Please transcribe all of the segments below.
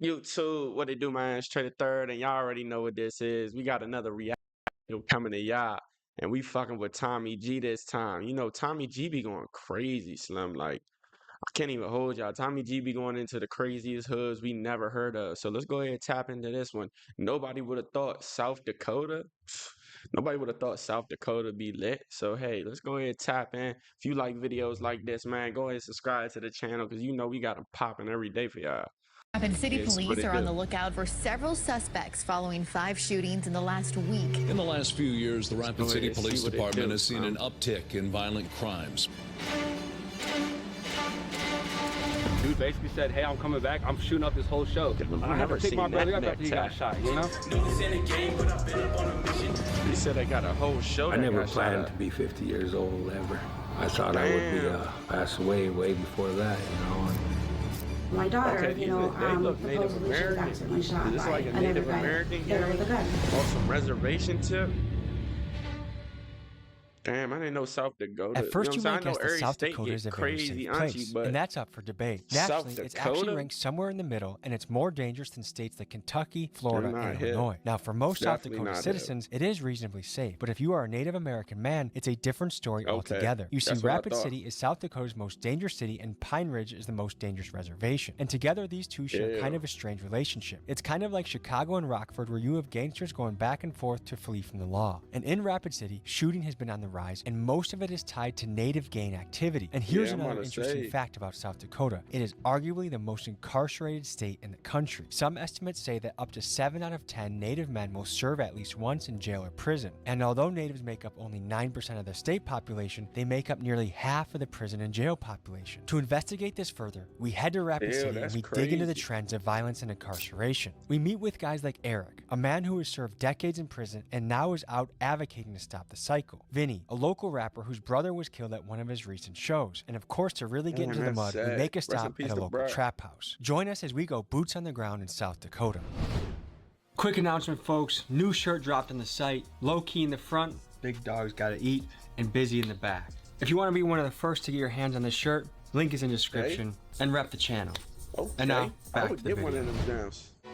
YouTube, what it do, man? It's Trey the Third, and y'all already know what this is. We got another reaction coming to y'all, and we fucking with Tommy G this time. You know, Tommy G be going crazy, Slim. Like, I can't even hold y'all. Tommy G be going into the craziest hoods we never heard of. So let's go ahead and tap into this one. Nobody would have thought South Dakota. Nobody would have thought South Dakota be lit. So hey, let's go ahead and tap in. If you like videos like this, man, go ahead and subscribe to the channel because you know we got them popping every day for y'all. Rapid City police are on the lookout for several suspects following 5 shootings in the last week. In the last few years, the Rapid City Police Department has seen an uptick in violent crimes. Dude basically said, hey, I'm coming back. I'm shooting up this whole show. I have to take my brother up after he got shot, you know? He said they got a whole show. I never planned to be 50 years old ever. I thought I would be passed away way before that, you know. My daughter, okay, you know, supposedly she was accidentally shot by like a Native American hit her with a gun. On some reservation tip. Damn, I didn't know South Dakota. At first, you might guess that South state Dakota is a very crazy safe place, and that's up for debate. Nationally, it's actually ranked somewhere in the middle, and it's more dangerous than states like Kentucky, Florida, and Illinois. Now, for most South Dakota citizens, it is reasonably safe, but if you are a Native American man, it's a different story altogether. You see, Rapid City is South Dakota's most dangerous city, and Pine Ridge is the most dangerous reservation. And together, these two share kind of a strange relationship. It's kind of like Chicago and Rockford, where you have gangsters going back and forth to flee from the law. And in Rapid City, shooting has been on the rise, and most of it is tied to Native gang activity. And here's another interesting fact about South Dakota. It is arguably the most incarcerated state in the country. Some estimates say that up to 7 out of 10 Native men will serve at least once in jail or prison. And although Natives make up only 9% of the state population, they make up nearly half of the prison and jail population. To investigate this further, we head to Rapid City and we dig into the trends of violence and incarceration. We meet with guys like Eric, a man who has served decades in prison and now is out advocating to stop the cycle. Vinny, a local rapper whose brother was killed at one of his recent shows. And of course, to really get into the mud, we make a stop at a local trap house. Join us as we go boots on the ground in South Dakota. Quick announcement, folks. New shirt dropped on the site. Low key in the front, big dogs gotta eat, and busy in the back. If you want to be one of the first to get your hands on this shirt, link is in the description, and rep the channel. And now, back to the video. One of them jams. I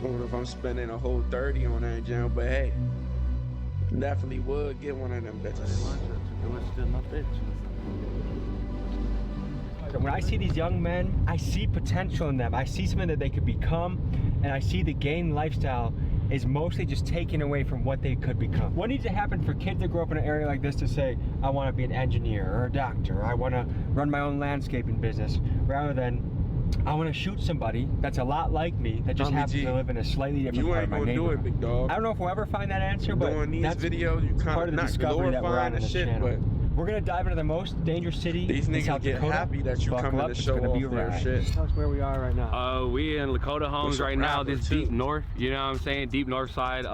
don't know if I'm spending a whole 30 on that jam, but hey. Definitely would get one of them bitches. When I see these young men, I see potential in them. I see something that they could become, and I see the gang lifestyle is mostly just taken away from what they could become. What needs to happen for kids that grow up in an area like this to say, I want to be an engineer or a doctor, or I want to run my own landscaping business, rather than I want to shoot somebody that's a lot like me that just happens to live in a slightly different part of my neighborhood. Big dog. I don't know if we'll ever find that answer, but that's videos, you part of the discovery that we're on this channel. But we're gonna dive into the most dangerous city in South Dakota. Happy that you coming to show off their shit. Tell us where we are right now. We in Lakota Homes right now. This deep north, you know what I'm saying? Deep north side.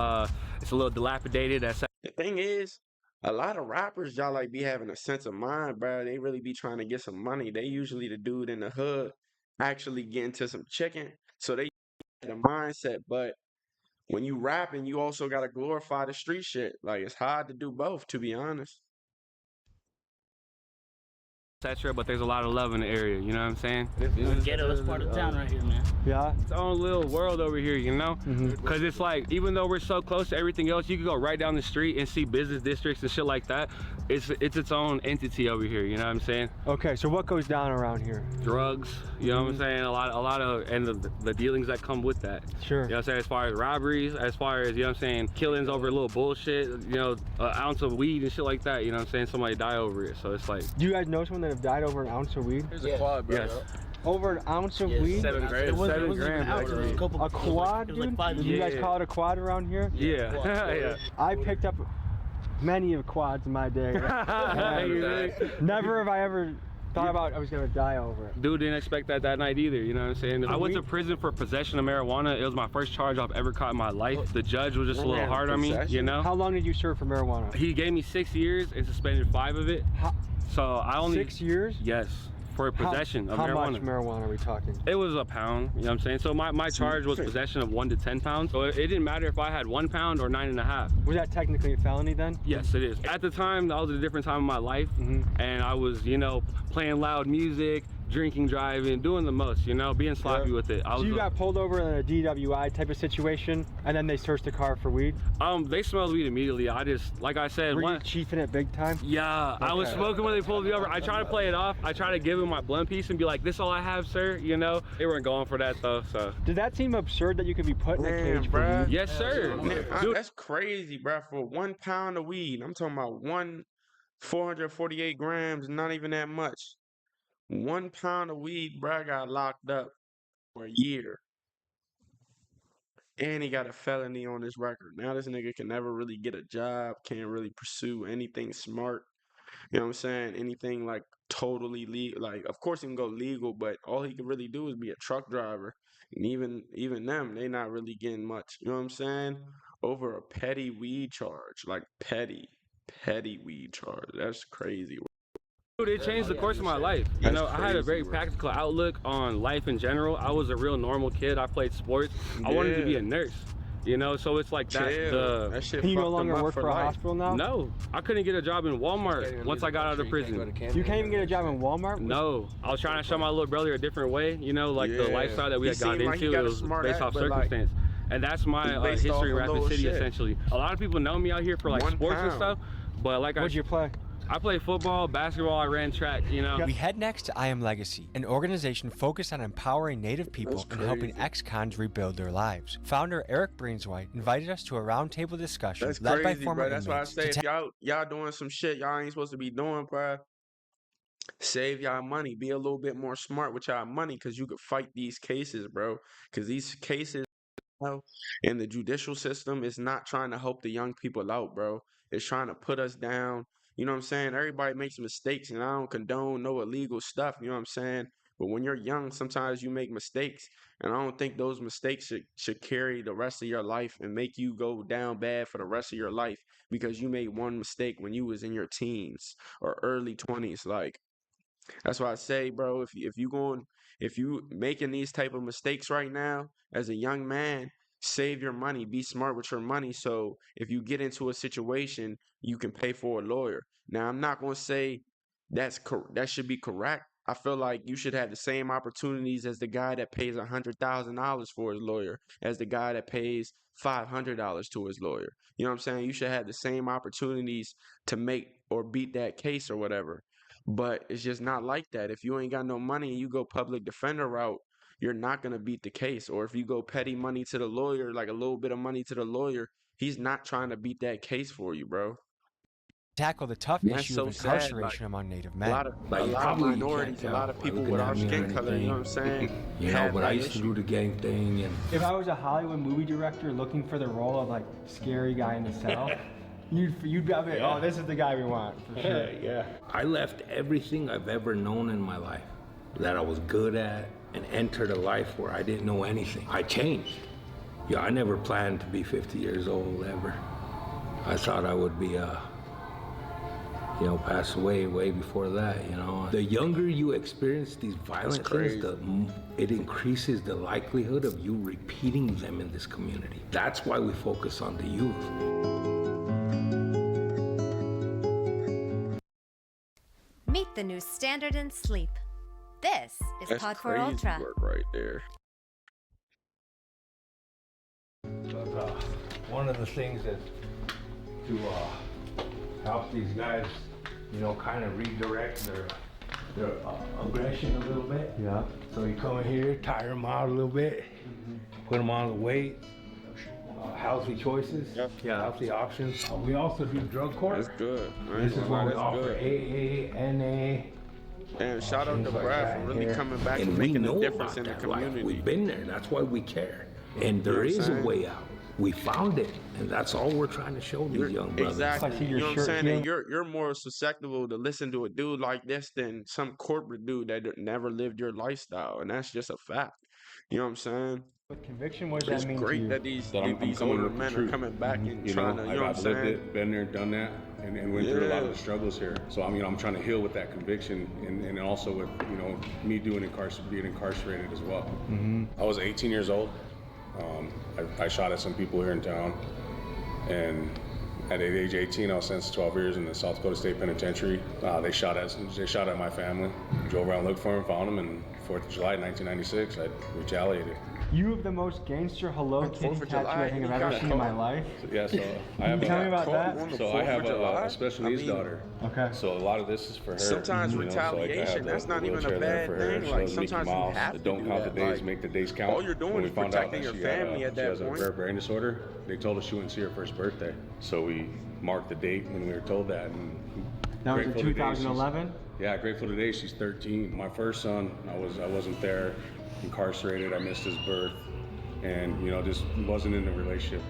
It's a little dilapidated. The thing is, a lot of rappers, y'all like be having a sense of mind, bro. They really be trying to get some money. They usually the dude in the hood actually get into some chicken, so they the mindset. But when you rapping, you also gotta glorify the street shit. Like, it's hard to do both, to be honest. But there's a lot of love in the area, you know what I'm saying? The ghetto is part of town right here, man. Yeah? It's our own little world over here, you know? Because it's like, even though we're so close to everything else, you can go right down the street and see business districts and shit like that. It's its own entity over here, you know what I'm saying? Okay, so what goes down around here? Drugs, you know what I'm saying? A lot of, and the dealings that come with that. Sure. You know what I'm saying? As far as robberies, as far as, you know what I'm saying, killings over a little bullshit, you know, an ounce of weed and shit like that, you know what I'm saying? Somebody die over it, so it's like. Do you guys know someone that have died over an ounce of weed? There's a quad, bro. Yes. Over an ounce of weed? 7 grams. 7 grams. A quad, dude? Like Did you guys call it a quad around here? Yeah. Yeah. I picked up many of quads in my day. Never have I ever thought about I was gonna die over it. Dude didn't expect that night either, you know what I'm saying? I went to prison for possession of marijuana. It was my first charge I've ever caught in my life. The judge was just a little hard on me, you know? How long did you serve for marijuana? He gave me 6 years and suspended 5 of it. So I only 6 years? Yes, for possession of marijuana. How much marijuana are we talking? It was a pound, you know what I'm saying? So my charge was possession of 1 to 10 pounds. So it didn't matter if I had 1 pound or 9.5. Was that technically a felony then? Yes, it is. At the time, that was a different time in my life, and I was, you know, playing loud music, drinking, driving, doing the most, you know, being sloppy with it. So you got pulled over in a DWI type of situation, and then they searched the car for weed? They smelled weed immediately. I just, like I said, were you chiefing it big time? Yeah, okay. I was smoking when they pulled me over. I try to play it off. I try to give them my blunt piece and be like, this is all I have, sir, you know? They weren't going for that though, so. Did that seem absurd that you could be put in a cage for weed? Yes, sir. Dude, that's crazy, bro. For 1 pound of weed, I'm talking about 448 grams, not even that much. 1 pound of weed, bro, got locked up for a year. And he got a felony on his record. Now this nigga can never really get a job, can't really pursue anything smart. You know what I'm saying? Anything like totally legal. Like, of course he can go legal, but all he can really do is be a truck driver. And even them, they not really getting much. You know what I'm saying? Over a petty weed charge. Like petty weed charge. That's crazy. Dude, it changed the course of my life. You know, I had a very practical outlook on life in general. I was a real normal kid. I played sports. I wanted to be a nurse. You know, so it's like that shit. Can you no longer work for a hospital now? No, I couldn't get a job in Walmart once I got out of prison. You can't even get a job in Walmart? No, I was trying to show my little brother a different way. You know, like the lifestyle that we had got into, it was based off circumstance. And that's my history in Rapid City, essentially. A lot of people know me out here for like sports and stuff, but like What'd you play? I played football, basketball, I ran track, you know. We head next to I Am Legacy, an organization focused on empowering Native people and helping ex-cons rebuild their lives. Founder Eric Brainswhite invited us to a roundtable discussion led by former inmates. That's why I say if y'all doing some shit y'all ain't supposed to be doing, bro. Save y'all money. Be a little bit more smart with y'all money, because you could fight these cases, bro. Because these cases in the judicial system is not trying to help the young people out, bro. It's trying to put us down. You know what I'm saying? Everybody makes mistakes, and I don't condone no illegal stuff. You know what I'm saying? But when you're young, sometimes you make mistakes, and I don't think those mistakes should carry the rest of your life and make you go down bad for the rest of your life because you made one mistake when you was in your teens or early 20s. Like, that's why I say, bro, if you making these type of mistakes right now as a young man, save your money, be smart with your money, so if you get into a situation, you can pay for a lawyer. Now, I'm not going to say that should be correct. I feel like you should have the same opportunities as the guy that pays $100,000 for his lawyer, as the guy that pays $500 to his lawyer. You know what I'm saying? You should have the same opportunities to make or beat that case or whatever. But it's just not like that. If you ain't got no money and you go public defender route, you're not going to beat the case. Or if you go petty money to the lawyer, like a little bit of money to the lawyer, he's not trying to beat that case for you, bro. Tackle the tough issue of incarceration among Native men. A lot of minorities, a lot of people with our skin color, you know what I'm saying? You know, but I used to do the gang thing. And if I was a Hollywood movie director looking for the role of like scary guy in the cell, you'd be like, oh, this is the guy we want, for sure. Yeah. I left everything I've ever known in my life that I was good at and entered a life where I didn't know anything. I changed. Yeah, I never planned to be 50 years old ever. I thought I would be pass away way before that, you know. The younger you experience these violent things, it increases the likelihood of you repeating them in this community. That's why we focus on the youth. Meet the new standard in sleep. This is Pod 4 Ultra. Work right there. But, one of the things that to help these guys, kind of redirect their aggression a little bit. Yeah. So you come in here, tire them out a little bit, put them on the weight, healthy choices, healthy options. We also do drug court. That's good. This is what we offer AA, NA. And shout out to Brad for really coming back and making a difference in the community. We've been there. That's why we care. And there is a way out. We found it, and that's all we're trying to show these young brothers. Exactly. You know what I'm saying? And you're more susceptible to listen to a dude like this than some corporate dude that never lived your lifestyle, and that's just a fact. You know what I'm saying? With conviction, what does that mean to you? It's great that these older men are coming back and trying to, you know what I'm saying? I've lived it, been there, done that, and went through a lot of the struggles here. So I'm trying to heal with that conviction, and also with me being incarcerated as well. Mm-hmm. I was 18 years old. I shot at some people here in town, and At age 18, I was sentenced to 12 years in the South Dakota State Penitentiary. They shot at my family. Drove around, looked for him, found him, and 4th of July 1996, I retaliated. You have the most gangster Hello Kitty tattoo I think I've ever seen in my life. Yeah, so I have. Tell me about that. So I have a special needs daughter. Okay. So a lot of this is for her. Sometimes retaliation, that's not even a bad thing. Like sometimes you have to don't count the days, make the days count. All you're doing is protecting your family at that point. She has a rare brain disorder. They told us she wouldn't see her first birthday, so we marked the date when we were told that. And that was in 2011. Yeah, grateful today. She's 13. My first son, I wasn't there. Incarcerated. I missed his birth, and just wasn't in the relationship,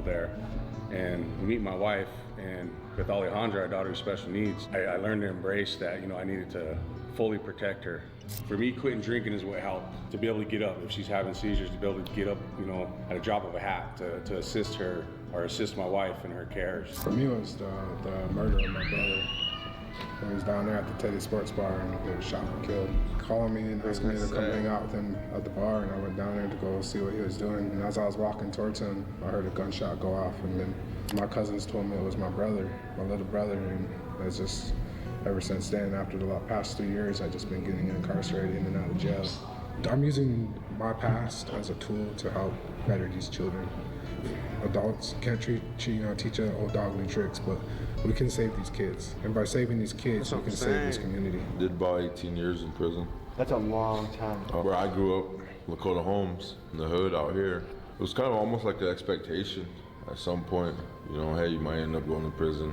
there. And we meet my wife, and with Alejandra, our daughter with special needs, I learned to embrace that. I needed to fully protect her. For me, quitting drinking is what helped to be able to get up if she's having seizures, to be able to get up, at a drop of a hat, to assist her or assist my wife in her cares. For me, it was the murder of my brother. He was down there at the Teddy Sports Bar and he was shot and killed. Calling me and asking me to come hang out with him at the bar, and I went down there to go see what he was doing. And as I was walking towards him, I heard a gunshot go off, and then my cousins told me it was my brother, my little brother, and it's just, ever since then, after the past 3 years, I've just been getting incarcerated in and out of jail. I'm using my past as a tool to help better these children. Adults can't teach old dog new tricks, but we can save these kids. And by saving these kids, we can save this community. Did about 18 years in prison. That's a long time. Where I grew up, Dakota homes, in the hood out here, it was kind of almost like an expectation at some point. Hey, you might end up going to prison.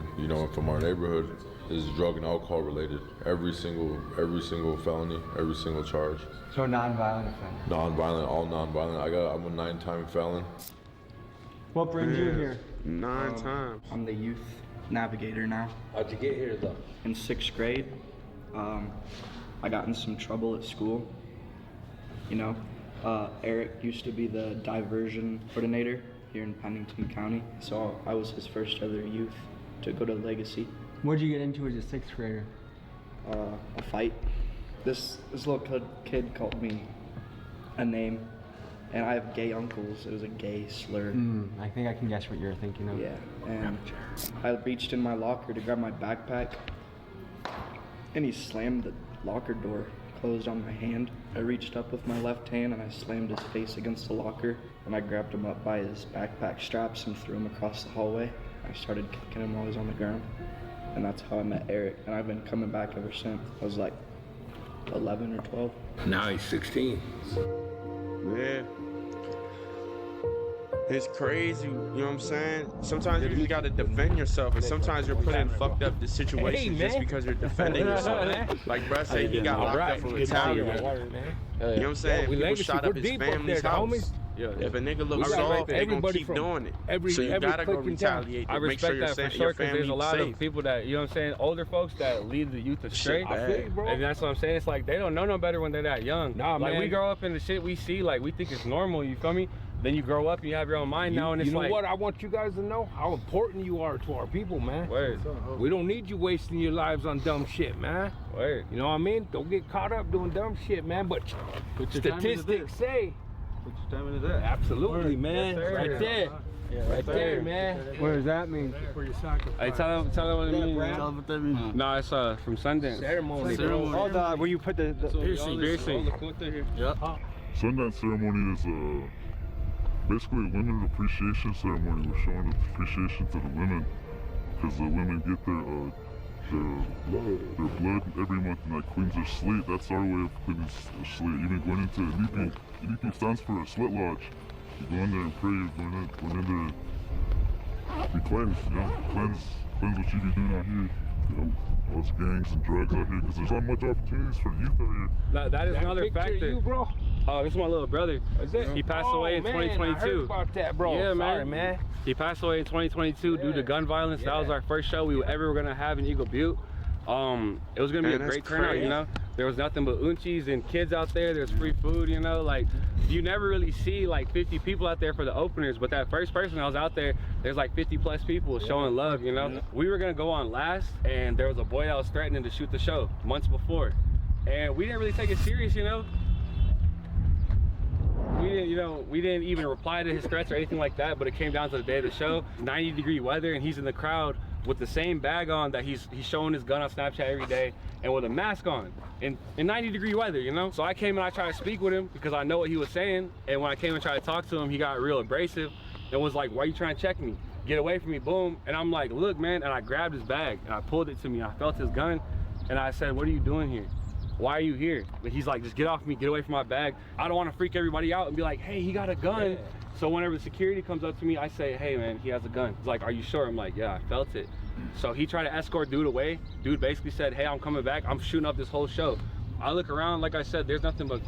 From our neighborhood, is drug and alcohol related. Every single felony, every single charge. So non-violent offender? Non-violent, all non-violent. I'm a 9-time felon. What brings you here? 9 times. I'm the youth navigator now. How'd you get here though? In 6th grade, I got in some trouble at school. Eric used to be the diversion coordinator here in Pennington County, so I was his first ever youth to go to Legacy. What'd you get into as a 6th grader? A fight. This little kid called me a name, and I have gay uncles. It was a gay slur. I think I can guess what you're thinking of. Yeah, and I reached in my locker to grab my backpack, and he slammed the locker door closed on my hand. I reached up with my left hand and I slammed his face against the locker, and I grabbed him up by his backpack straps and threw him across the hallway. I started kicking him while he was on the ground, and that's how I met Eric, and I've been coming back ever since. I was like 11 or 12. Now he's 16. Yeah. It's crazy, you know what I'm saying? Sometimes you just gotta defend yourself, and sometimes you're put in fucked up situations just because you're defending yourself. Like bruh said, he got locked up for retaliating. You know what I'm saying? People shot up his family's house. If a nigga looks soft, they gonna keep doing it. So you gotta go retaliate to make sure your family there's a lot safe. of people that, you know what I'm saying, older folks that lead the youth astray. And that's what I'm saying. It's like they don't know no better when they're that young. Nah, like man. We grow up in the shit we see, like we think it's normal, you feel me? Then you grow up and you have your own mind now, and it's like... You know what? I want you guys to know how important you are to our people, man. Word. We don't need you wasting your lives on dumb shit, man. Word. You know what I mean? Don't get caught up doing dumb shit, man. But statistics say... Put your time into that. Absolutely, man. Yes, right there. Yeah, right there, man. What does that mean? For your sacrifice. Hey, tell them what it means. Tell them what that means. No, it's from Sundance. Ceremony. Oh, where you put the piercing. Yep. Sundance ceremony is basically a women appreciation ceremony. We're showing appreciation to the women because the women get their blood every month, and that cleans their slate. That's our way of cleaning their slate. Even going into Inipi. Inipi stands for a sweat lodge. You go in there and pray. You're going in there to be cleansed, cleanse what you be doing out here. All those gangs and drugs out here, because there's not much opportunities for youth out here. That is another factor. You, bro. Oh, this is my little brother. He passed away in 2022. I heard about that, bro. Yeah, Sorry, man. He passed away in 2022 due to gun violence. That was our first show we were ever gonna have in Eagle Butte. It was gonna be a great turnout, you know. There was nothing but unchies and kids out there. There's free food, you know. Like, you never really see like 50 people out there for the openers, but that first person I was out there, there's like 50 plus people showing love, you know. We were gonna go on last, and there was a boy that was threatening to shoot the show months before, and we didn't really take it serious, you know. We didn't, you know, we didn't even reply to his threats or anything like that, but it came down to the day of the show, 90-degree weather, and he's in the crowd with the same bag on that he's showing his gun on Snapchat every day, and with a mask on in 90-degree weather, you know? So I came and I tried to speak with him because I know what he was saying, and when I came and tried to talk to him, he got real abrasive and was like, why are you trying to check me? Get away from me, boom. And I'm like, look, man, and I grabbed his bag and I pulled it to me. I felt his gun and I said, what are you doing here? Why are you here? But he's like, just get off me, get away from my bag. I don't want to freak everybody out and be like, hey, he got a gun. Yeah. So whenever the security comes up to me, I say, hey man, he has a gun. He's like, are you sure? I'm like, yeah, I felt it. So he tried to escort dude away. Dude basically said, hey, I'm coming back. I'm shooting up this whole show. I look around, like I said, there's nothing but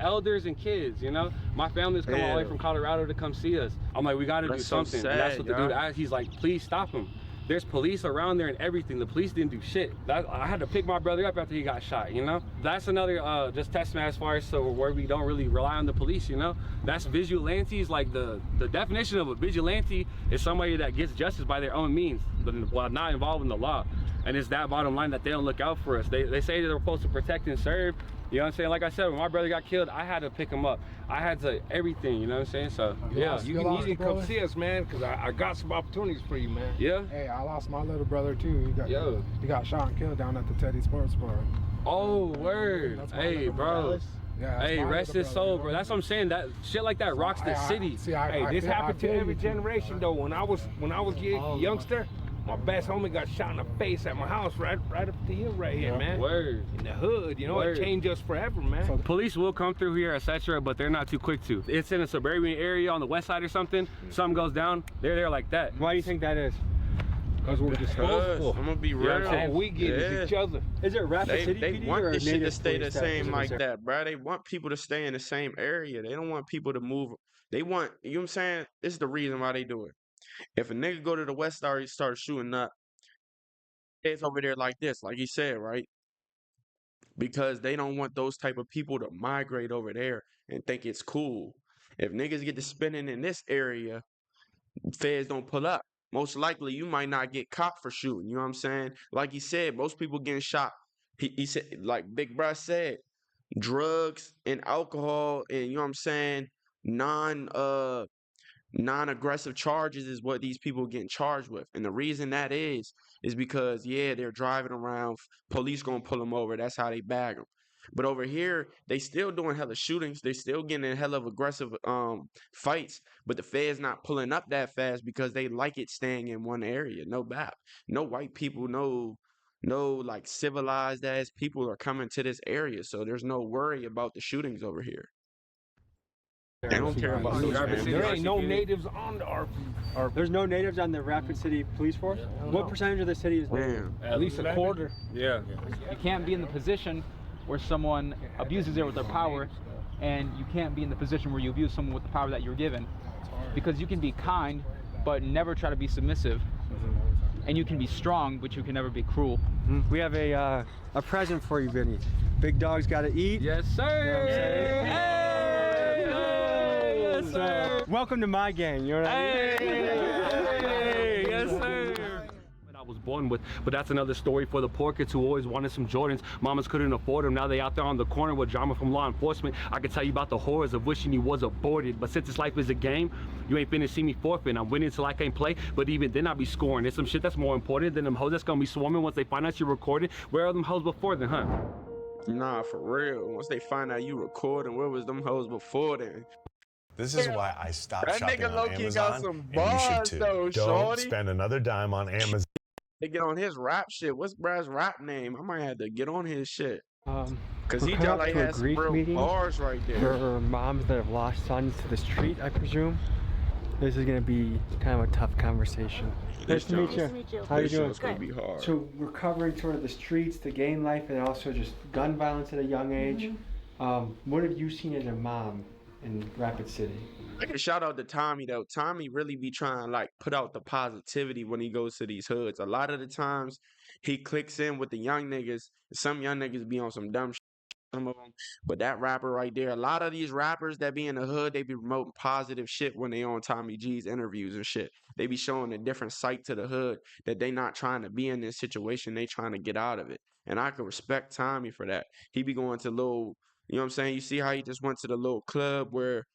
elders and kids, you know? My family's come all the way from Colorado to come see us. I'm like, we gotta do something. So sad, and that's what the dude asked. He's like, please stop him. There's police around there and everything. The police didn't do shit. I had to pick my brother up after he got shot, you know? That's another just testament as far as where we don't really rely on the police, you know? That's vigilantes. Like the definition of a vigilante is somebody that gets justice by their own means, but while not involved in the law. And it's that bottom line that they don't look out for us. They say they're supposed to protect and serve. You know what I'm saying? Like I said, when my brother got killed, I had to pick him up. I had to everything, you know what I'm saying? So, yeah. You need to come see us, man, because I got some opportunities for you, man. Yeah? Hey, I lost my little brother, too. He got shot and killed down at the Teddy Sports Bar. Oh, word. Hey, bro. Yeah, hey, rest his soul, bro. That's what I'm saying. That shit like that rocks the city. Hey, this happened to every generation, though. When I was a youngster, my best homie got shot in the face at my house right up the hill right here, man. Word. In the hood, you know, it changed us forever, man. So the police will come through here, etc., but they're not too quick to. It's in a suburban area on the west side or something. Something goes down, they're there like that. Why do you think that is? Because we're disposable. I'm gonna be real. All we get is each other. Is it Rapid City They PD want or this shit to native stay the police same like that, bro. They want people to stay in the same area. They don't want people to move. They want, you know what I'm saying? This is the reason why they do it. If a nigga go to the west side, he start shooting up, it's over there like this, like he said, right? Because they don't want those type of people to migrate over there and think it's cool. If niggas get to spending in this area, feds don't pull up. Most likely, you might not get caught for shooting. You know what I'm saying? Like he said, most people getting shot. He said, like Big Bruh said, drugs and alcohol and, you know what I'm saying, non-aggressive charges is what these people getting charged with. And the reason that is because, yeah, they're driving around, police gonna pull them over, that's how they bag them. But over here, they still doing hella shootings, they still getting in hella of aggressive fights, but the feds not pulling up that fast because they like it staying in one area. No bap, no white people, no like civilized ass people are coming to this area, so there's no worry about the shootings over here. They don't care about those. There ain't no natives on the RP. There's no natives on the Rapid City Police Force? What percentage of the city is native? At least a quarter. Yeah. You can't be in the position where someone abuses it with their power, and you can't be in the position where you abuse someone with the power that you're given. Because you can be kind, but never try to be submissive. And you can be strong, but you can never be cruel. We have a present for you, Vinny. Big dog's got to eat. Yes, sir. Yes, sir. Welcome to my gang. You know what I mean? Hey, yes, sir. I was born with, but that's another story for the poor kids who always wanted some Jordans. Mamas couldn't afford them. Now they out there on the corner with drama from law enforcement. I could tell you about the horrors of wishing you was aborted. But since this life is a game, you ain't finna see me forfeit. I'm winning till I can't play, but even then I be scoring. There's some shit that's more important than them hoes that's gonna be swarming once they find out you're recording. Where are them hoes before then, huh? Nah, for real. Once they find out you recording, where was them hoes before then? This is why I stopped shopping on Amazon, got some bars, and you should too. Though, Don't shorty. spend another dime on Amazon. They get on his rap shit. What's Brad's rap name? I might have to get on his shit. Cause he just like has some real bars right there. For moms that have lost sons to the street, I presume. This is gonna be kind of a tough conversation. Nice to meet you. How you doing? It's gonna be hard. So we're covering sort of the streets, the gang life, and also just gun violence at a young age. What have you seen as a mom in Rapid City? Like a shout out to Tommy though. Tommy really be trying to like put out the positivity when he goes to these hoods. A lot of the times he clicks in with the young niggas. Some young niggas be on some dumb shit, some of them. But that rapper right there, a lot of these rappers that be in the hood, they be promoting positive shit when they on Tommy G's interviews and shit. They be showing a different side to the hood that they not trying to be in this situation. They trying to get out of it. And I can respect Tommy for that. He be going to little, you know what I'm saying? You see how he just went to the little club where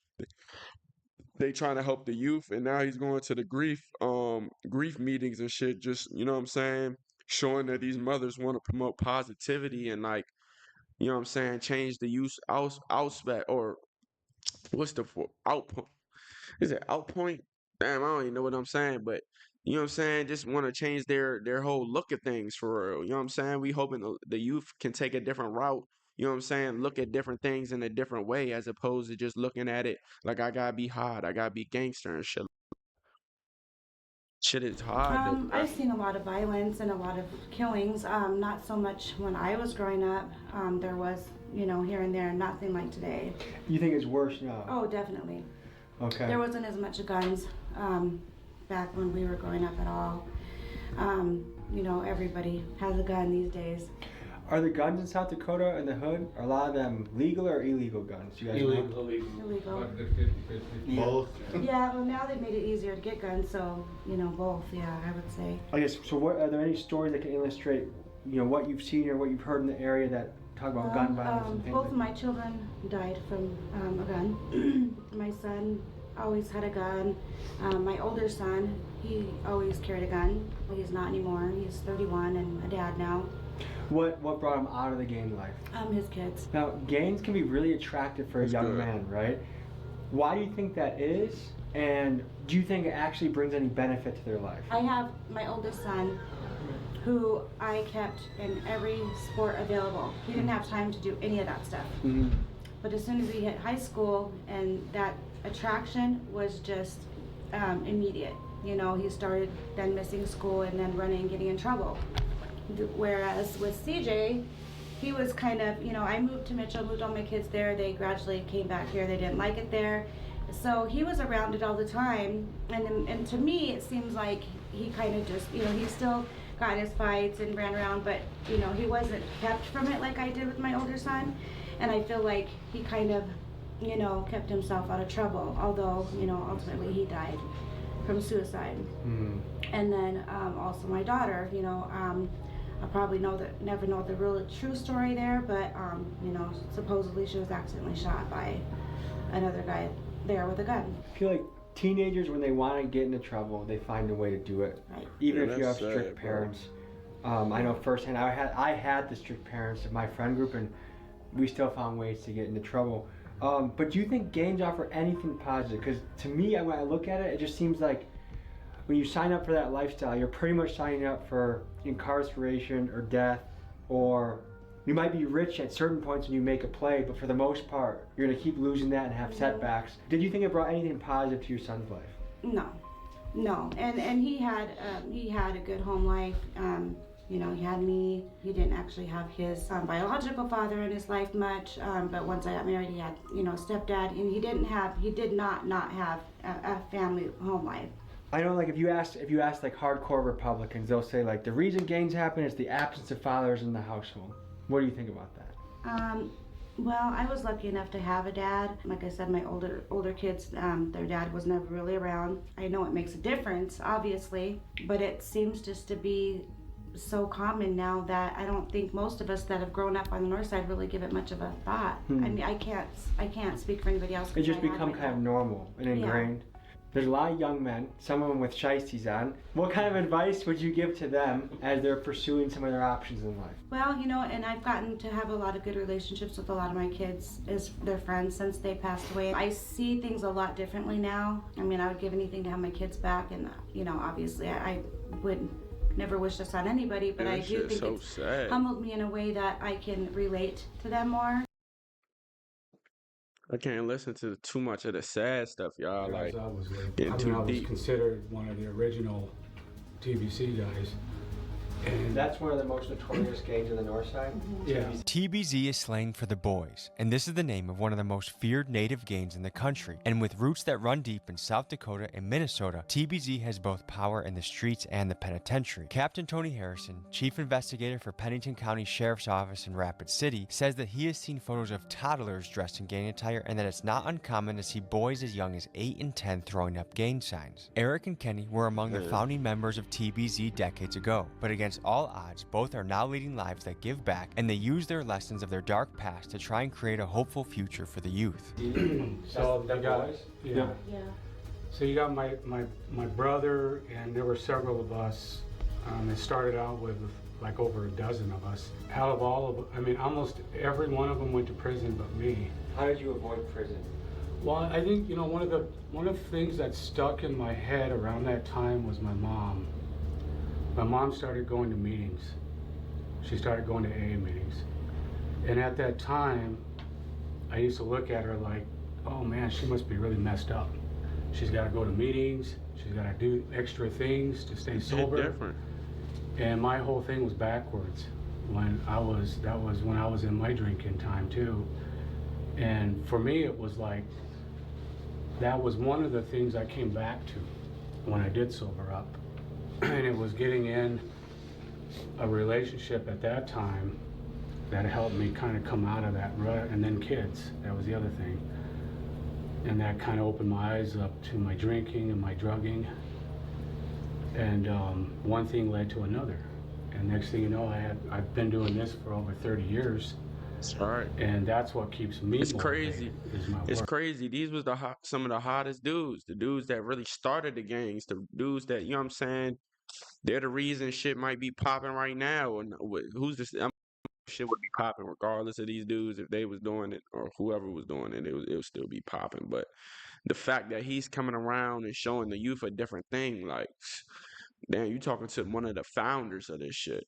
they trying to help the youth, and now he's going to the grief meetings and shit, just, you know what I'm saying, showing that these mothers want to promote positivity and, like, you know what I'm saying, change the youth outspec, or what's the outpoint, is it outpoint, damn, I don't even know what I'm saying, but you know what I'm saying, just want to change their whole look at things for real, you know what I'm saying, we hoping the youth can take a different route, you know what I'm saying, look at different things in a different way, as opposed to just looking at it like I gotta be hot, I gotta be gangster and shit. Shit is hard. I've seen a lot of violence and a lot of killings. Not so much when I was growing up. There was, you know, here and there, nothing like today. You think it's worse now? Oh, definitely. Okay. There wasn't as much guns back when we were growing up at all. You know, everybody has a gun these days. Are the guns in South Dakota in the hood, are a lot of them legal or illegal guns? You guys know? Illegal. Both. Yeah, well now they've made it easier to get guns, so, you know, both, yeah, I would say. I guess, so what, are there any stories that can illustrate, you know, what you've seen or what you've heard in the area that talk about gun violence and things? Both of my children died from a gun. My son always had a gun. My older son, he always carried a gun. He's not anymore. He's 31 and a dad now. What brought him out of the gang life? His kids. Now, gangs can be really attractive for a young man, right? Why do you think that is? And do you think it actually brings any benefit to their life? I have my oldest son who I kept in every sport available. He didn't have time to do any of that stuff. Mm-hmm. But as soon as he hit high school, and that attraction was just immediate. You know, he started then missing school and then running and getting in trouble. Whereas with CJ, he was kind of, you know, I moved to Mitchell, moved all my kids there. They gradually came back here. They didn't like it there. So he was around it all the time. And to me, it seems like he kind of just, you know, he still got in his fights and ran around, but, you know, he wasn't kept from it like I did with my older son. And I feel like he kind of, you know, kept himself out of trouble. Although, you know, ultimately he died from suicide. Mm. And then also my daughter, you know, I probably never know the real true story there, but you know, supposedly she was accidentally shot by another guy there with a gun. I feel like teenagers, when they want to get into trouble, they find a way to do it. Right. Even if you have strict parents. I know firsthand. I had the strict parents of my friend group, and we still found ways to get into trouble. But do you think gangs offer anything positive? Because to me, when I look at it, it just seems like when you sign up for that lifestyle, you're pretty much signing up for incarceration or death, or you might be rich at certain points when you make a play, but for the most part, you're gonna keep losing that and have setbacks. Did you think it brought anything positive to your son's life? No, and he had a good home life. You know, he had me. He didn't actually have his biological father in his life much, but once I got married, he had, you know, a stepdad, and he did not have a family home life. I know, like, if you ask like hardcore Republicans, they'll say like the reason gangs happen is the absence of fathers in the household. What do you think about that? Well, I was lucky enough to have a dad. Like I said, my older kids, their dad was never really around. I know it makes a difference, obviously, but it seems just to be so common now that I don't think most of us that have grown up on the north side really give it much of a thought. I mean, I can't speak for anybody else. It's just become kind of normal and ingrained. Yeah. There's a lot of young men, some of them with shiesties on. What kind of advice would you give to them as they're pursuing some of their options in life? Well, you know, and I've gotten to have a lot of good relationships with a lot of my kids as their friends since they passed away. I see things a lot differently now. I mean, I would give anything to have my kids back, and, you know, obviously I would never wish this on anybody, but I do think it's humbled me in a way that I can relate to them more. I can't listen to too much of the sad stuff, y'all. Yeah, like, getting too deep. I was considered one of the original TBC guys. And that's one of the most notorious gangs in the north side? Yeah. TBZ is slang for the boys, and this is the name of one of the most feared native gangs in the country. And with roots that run deep in South Dakota and Minnesota, TBZ has both power in the streets and the penitentiary. Captain Tony Harrison, chief investigator for Pennington County Sheriff's Office in Rapid City, says that he has seen photos of toddlers dressed in gang attire and that it's not uncommon to see boys as young as 8 and 10 throwing up gang signs. Eric and Kenny were among the founding members of TBZ decades ago, but against against all odds, both are now leading lives that give back, and they use their lessons of their dark past to try and create a hopeful future for the youth. So you got, yeah. So you got my brother, and there were several of us. It started out with like over a dozen of us. Out of all of, I mean, almost every one of them went to prison but me. How did you avoid prison? Well, I think, you know, one of the things that stuck in my head around that time was my mom. My mom started going to meetings. She started going to AA meetings. And at that time, I used to look at her like, oh man, she must be really messed up. She's got to go to meetings. She's got to do extra things to stay sober. Different. And my whole thing was backwards. That was when I was in my drinking time too. And for me, it was like, that was one of the things I came back to when I did sober up. And it was getting in a relationship at that time that helped me kind of come out of that rut. And then kids, that was the other thing. And that kind of opened my eyes up to my drinking and my drugging. And one thing led to another. And next thing you know, I've been doing this for over 30 years. That's right. And that's what keeps me It's crazy. It's work. crazy. These was some of the hottest dudes. The dudes that really started the gangs. The dudes that, you know what I'm saying? They're the reason shit might be popping right now. And who's this? Shit would be popping regardless of these dudes. If they was doing it or whoever was doing it, it would still be popping. But the fact that he's coming around and showing the youth a different thing, like, damn, you talking to one of the founders of this shit.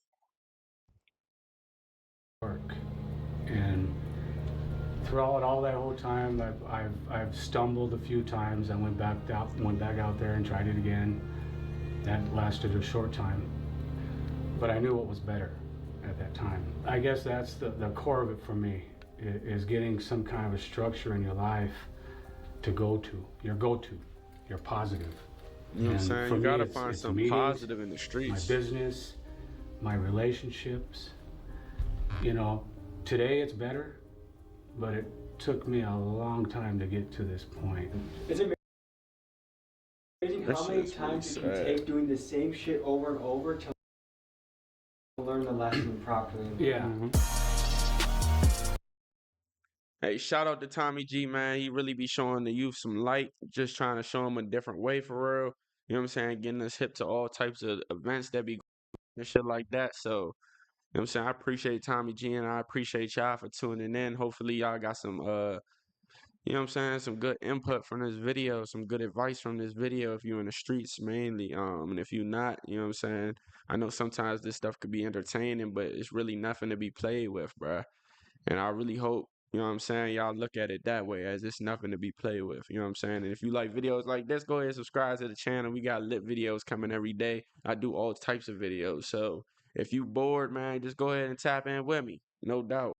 And throughout all that whole time, I've stumbled a few times. I went back out there and tried it again. That lasted a short time, but I knew what was better at that time. I guess that's the core of it for me, is getting some kind of a structure in your life to go to. You're positive. You know what I'm saying? You gotta find something positive in the streets. My business, my relationships. You know, today it's better, but it took me a long time to get to this point. It's amazing how many times you can take doing the same shit over and over to learn the lesson properly. Yeah. Hey, shout out to Tommy G, man. He really be showing the youth some light, just trying to show them a different way for real. You know what I'm saying? Getting us hip to all types of events that be and shit like that. So, you know what I'm saying? I appreciate Tommy G, and I appreciate y'all for tuning in. Hopefully y'all got some you know what I'm saying, some good input from this video, some good advice from this video if you're in the streets mainly. And if you're not, you know what I'm saying, I know sometimes this stuff could be entertaining, but it's really nothing to be played with, bruh. And I really hope, you know what I'm saying, y'all look at it that way, as it's nothing to be played with. You know what I'm saying? And if you like videos like this, go ahead and subscribe to the channel. We got lit videos coming every day. I do all types of videos. So if you bored, man, just go ahead and tap in with me. No doubt.